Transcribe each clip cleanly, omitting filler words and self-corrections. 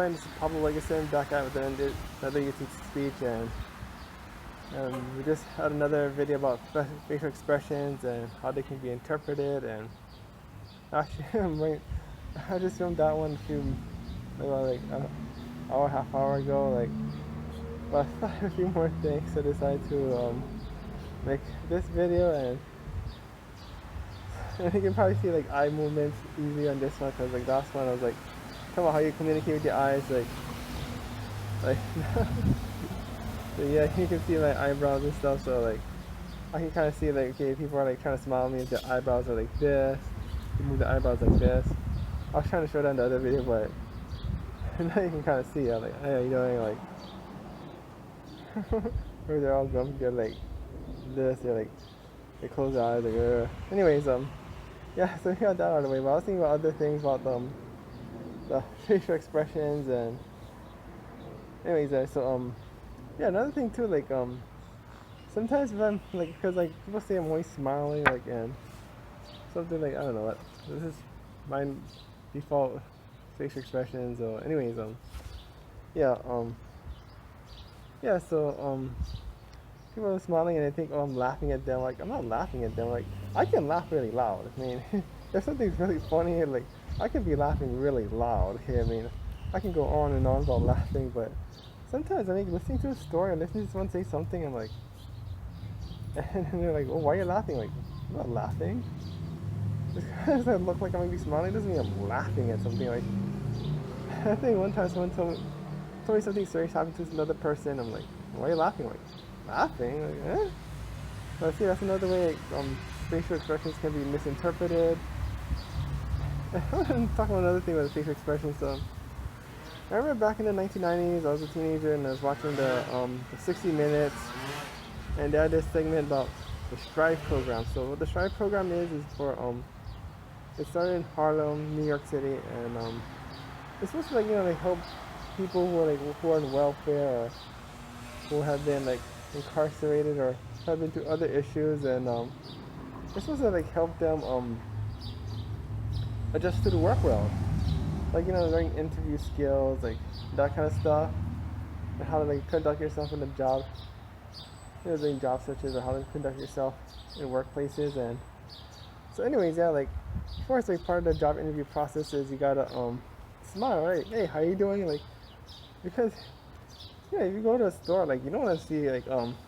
everyone, this is Pablo back out with another YouTube speech, and we just had another video about facial expressions and how they can be interpreted. And actually, I just filmed that one like an hour, half hour ago. But I thought a few more things, so I decided to make this video, and you can probably see eye movements easy on this one, because last one I was talking about how you communicate with your eyes, so yeah, you can see my eyebrows and stuff. So I can kind of see okay, people are trying to smile at me with their eyebrows are like this. You move the eyebrows like this. I was trying to show that in the other video, but now you can kind of see. I'm hey, how you doing? Or they're all grumpy. They're like this. They're they close their eyes. Ugh. Anyways, yeah. So we got that out of the way. But I was thinking about other things about the facial expressions, and anyways, so yeah, another thing too, sometimes if I'm because people say I'm always smiling, and something I don't know what, this is my default facial expressions. Or anyways, yeah, yeah, so people are smiling and they think, oh, I'm laughing at them. I'm not laughing at them. I can laugh really loud. I mean, if something's really funny, I can be laughing really loud. Okay, I mean, I can go on and on about laughing, but sometimes listening to a story and listening to someone say something, I'm and they're oh, why are you laughing? I'm not laughing. Just because I look like I might be smiling doesn't mean I'm laughing at something. I think one time someone told me something serious happened to another person. I'm why are you laughing? Laughing? Eh? So see, that's another way facial expressions can be misinterpreted. I want to talk about another thing about facial expressions. So I remember back in the 1990s, I was a teenager and I was watching the 60 Minutes, and they had this segment about the Strive program. So what the Strive program is for it started in Harlem, New York City, and it's supposed to help people who are on welfare, or who have been incarcerated, or have been through other issues, and it's supposed to help them adjust to the work world. Learning interview skills, that kind of stuff, and how to conduct yourself in the job, doing job searches, or how to conduct yourself in workplaces. And so anyways, yeah, of course, part of the job interview process is you gotta smile, right? Hey, how you doing? Because yeah, if you go to a store, you don't want to see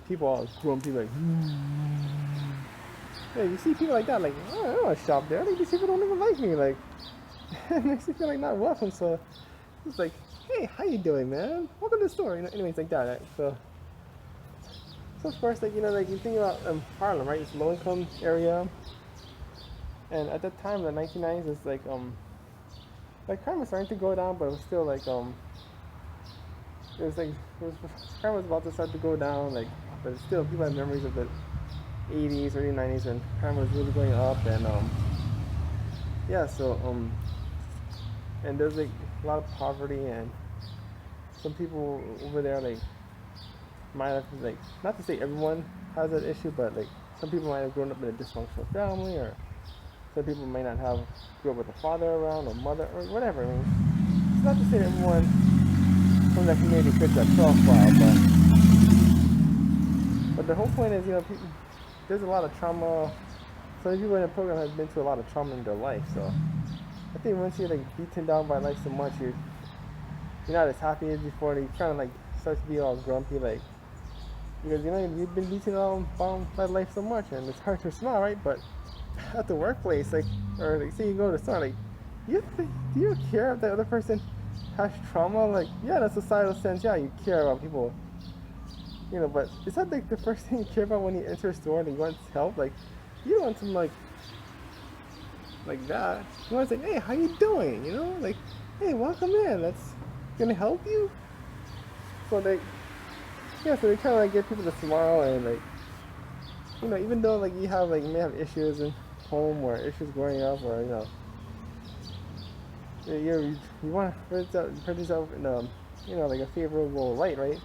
people all grumpy, yeah, you see people like that, oh, I don't want to shop there. These people don't even like me, it makes me feel not welcome. So it's hey, how you doing, man? Welcome to the store. Anyways, that. Right? So of course, you think about Harlem, right? It's a low-income area, and at that time, in the 1990s, it's crime was starting to go down, but it was still crime was about to start to go down, but still people have memories of the 80s, early 90s, when crime was really going up, and yeah, so and there's a lot of poverty, and some people over there might have not to say everyone has that issue, but some people might have grown up in a dysfunctional family, or some people may not have grew up with a father around, or mother, or whatever. I mean, it's not to say that everyone from that community fits that profile, but the whole point is, there's a lot of trauma. Some people in the program have been through a lot of trauma in their life, so I think once you're beaten down by life so much, you're not as happy as before. You kind of start to be all grumpy, because you've been beaten down by life so much, and it's hard to smile, right? But at the workplace, or say you go to the store, do you care if the other person has trauma? Yeah, in a societal sense, yeah, you care about people, but is that the first thing you care about when you enter a store and you want help? You don't want some like that. You want to say, hey, how you doing? Hey, welcome in. That's gonna help you. So yeah, so they kind of get people to smile, and even though you have you may have issues in home, or issues growing up, or you want to put yourself in a favorable light, right?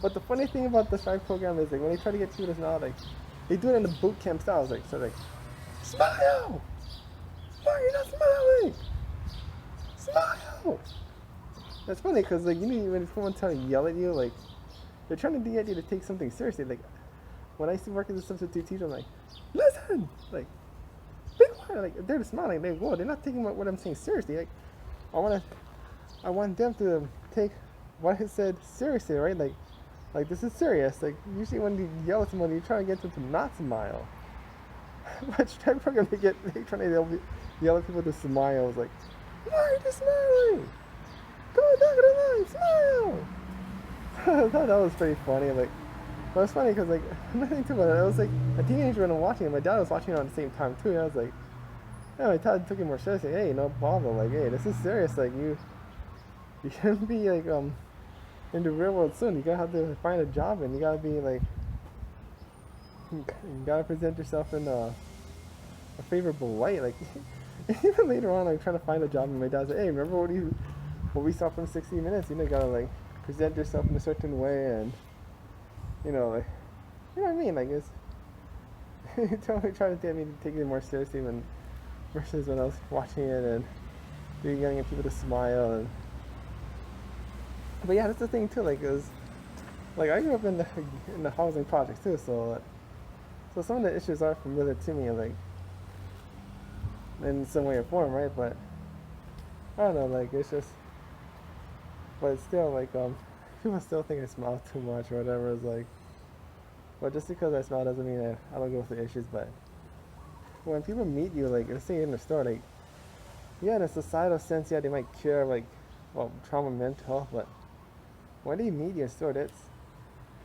But the funny thing about the Strive program is when they try to get people to smile, they do it in the boot camp style. Smile! Why are you not smiling? Smile! That's funny because like you know when someone trying to yell at you, like they're trying to get you to take something seriously. Like when I used to work as a substitute teacher, I'm like, listen, like be quiet. Like they're smiling. They whoa, they're not taking what I'm saying seriously. Like I want them to take what I said seriously, right? Like this is serious. Like usually when you yell at someone, you're trying to get them to not smile. But try program they trying to yell at people to smile. It's like, why are you smiling? Go down to the line, smile. I thought that was pretty funny. Like, but it was funny because like nothing too about it. I was like a teenager when I'm watching it. My dad was watching it at the same time too. And I was like, yeah, my dad took it more seriously. Hey, no Pablo. Like, hey, this is serious. Like you shouldn't be like in the real world soon. You gotta have to find a job and you gotta be like you gotta present yourself in a favorable light. Like even later on, I'm trying to find a job, and my dad's like, "Hey, remember what we saw from 60 Minutes? You know, you gotta like present yourself in a certain way, and you know, like you know what I mean? Like it's totally trying to get me to take it more seriously when versus when I was watching it and getting people to smile and. But yeah, that's the thing too. Like, is like I grew up in the housing projects too, so some of the issues are familiar to me, like in some way or form, right? But I don't know, like it's just, but it's still like people still think I smile too much or whatever. It's like, but just because I smile doesn't mean I don't go through issues. But when people meet you, like let's say in the store, like yeah, in a societal sense, yeah, they might care like well trauma, mental health, but when they meet you in the store, that's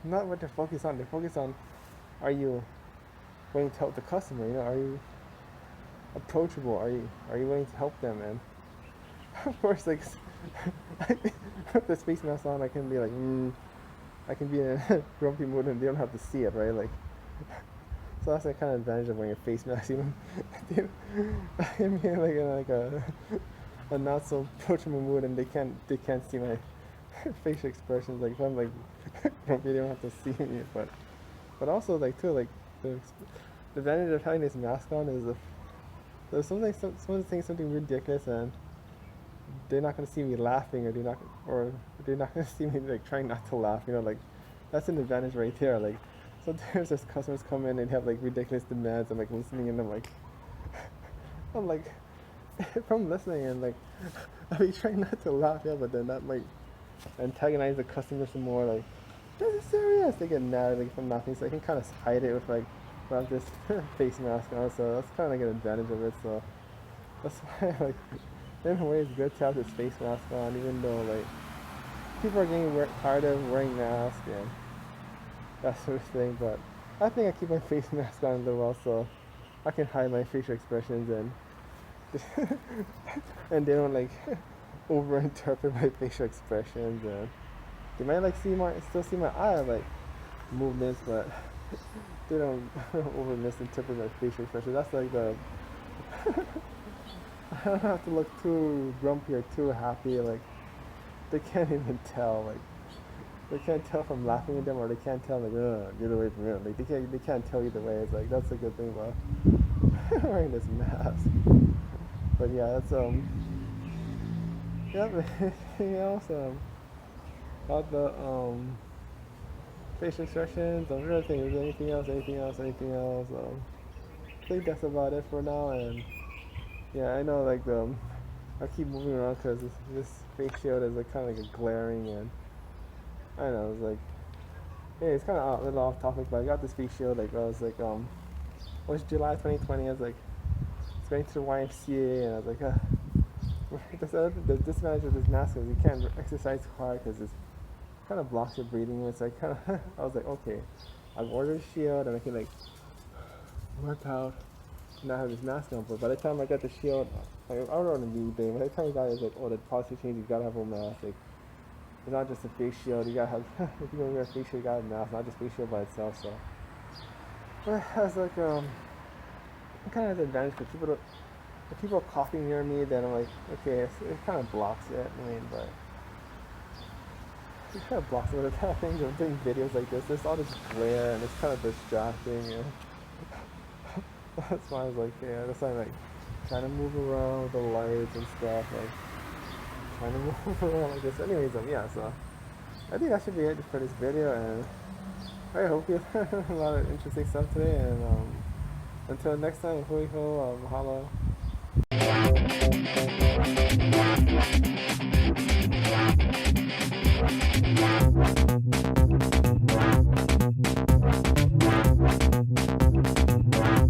not what they're focused on. They're focused on, are you willing to help the customer? You know, are you approachable? Are you willing to help them? And of course, like with the space mask on, I can be like, I can be in a grumpy mood, and they don't have to see it, right? Like, so that's the kind of advantage of wearing a face mask. You know, I can be like in like a not so approachable mood, and they can't see my facial expressions. Like if I'm like grumpy, they don't have to see me. But also like too like the advantage of having this mask on is if there's someone saying something ridiculous and they're not gonna see me laughing, or they're not gonna see me like trying not to laugh. You know, like that's an advantage right there. Like sometimes there's customers come in and have like ridiculous demands. I'm like listening and I'm like if I'm listening and like I'll be trying not to laugh, yeah, but then that might antagonize the customer some more. Like this is serious. They get mad like if I'm laughing, so I can kind of hide it with like without this face mask on. So that's kind of like an advantage of it. So that's why like in a way it's good to have this face mask on, even though like people are getting tired of wearing masks and that sort of thing. But I think I keep my face mask on a little while so I can hide my facial expressions and and they don't like overinterpret my facial expressions, and they might like still see my eye like movements, but they don't over misinterpret my facial expressions. That's like the I don't have to look too grumpy or too happy. Like they can't even tell. Like they can't tell if I'm laughing at them, or they can't tell like get away from me. Like they can't tell either way. It's like that's a good thing about wearing this mask. But yeah, that's yeah. Anything else about the facial expressions? I'm trying to think. Is there anything else? I think that's about it for now. And yeah, I know like I keep moving around because this face shield is like kind of like a glaring, and I don't know, it's like yeah, it's kind of a little off topic, but I got this face shield like I was like it was July 2020. I was like going to the YMCA, and I was like the disadvantage of this mask is you can't exercise hard because it kind of blocks your breathing. It's like kind of I was like okay, I've ordered a shield and I can like work out and not have this mask on. But by the time I got the shield, like, I ordered on a eBay. By the time I got it, it's like oh, the policy change, you gotta have a mask. Like it's not just a face shield, you gotta have if you're gonna wear a face shield, you gotta have a mask, not just face shield by itself. So but I was like kind of an advantage for people to. If people are coughing near me, then I'm like, okay, it kind of blocks it. I mean, but it kind of blocks it. But the kind of things of doing videos like this, there's all this glare and it's kind of distracting. And that's why I was like, yeah, that's why I'm like trying to move around with the lights and stuff. Like, trying to move around like this. Anyways, yeah, so I think that should be it for this video, and I hope you learned a lot of interesting stuff today, and until next time, mahalo.